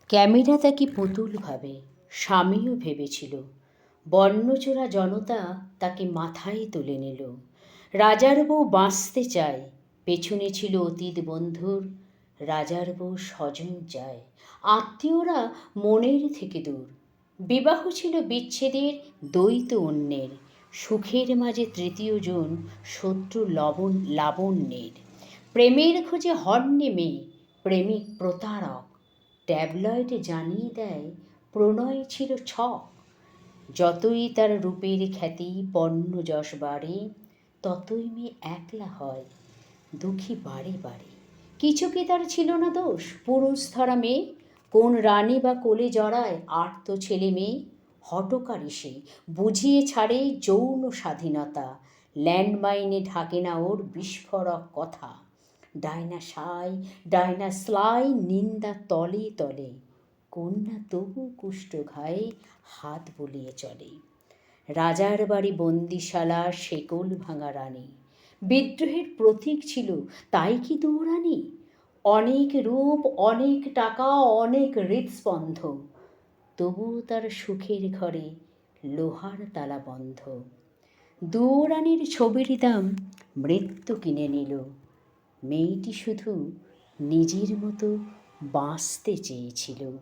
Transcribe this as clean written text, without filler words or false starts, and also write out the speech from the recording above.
Camera তাকে পুতুল ভাবে, স্বামীও ভেবেছিল। বর্ণচোরা জনতা তাকে মাথায় তুলে নিল। রাজার বউ বাঁচতে চায়, পেছনে ছিল অতীত বন্ধুর। রাজার বউ স্বজন চায়, আত্মীয়রা মনের থেকে দূর। বিবাহ ছিল বিচ্ছেদের, দ্বৈত অন্যের। সুখের মাঝে তৃতীয় জন, শত্রু লাবণ্যের। প্রেমের খোঁজে হন্যে মেয়ে, প্রেমিক প্রতারক। ট্যাবলয়েডে জানিয়ে দেয় প্রণয় ছিল ছক। যতই তার রূপের খ্যাতি পণ্য যশ বাড়ে, ততই মেয়ে একলা হয়, দুঃখী বাড়ে বাড়ে। কিছু কি তার ছিল না দোষ, পুরুষ ধরা মেয়ে? কোন রানী বা কোলে জড়ায় আর্ত ছেলে মেয়ে? হঠকারী সে, বুঝিয়ে ছাড়ে যৌন স্বাধীনতা। ল্যান্ডমাইনে ঢাকে না ওর বিস্ফোরক কথা। ডায়না সাই, ডায়না স্লাই, নিন্দা তলে তলে। কন্যা তবু কুষ্ঠ ঘায়ে হাত বুলিয়ে চলে। রাজার বাড়ি বন্দিশালা, শেকল ভাঙা রানী। বিদ্রোহের প্রতীক ছিল, তাই কি দৌড়ানি? অনেক রূপ, অনেক টাকা, অনেক হৃৎস্পন্ধ, তবুও তার সুখের ঘরে লোহার তালা বন্ধ। দৌড়ানির ছবির দাম মৃত্যু কিনে নিল। মেয়েটি শুধু নিজের মতো বাঁচতে চেয়েছিল।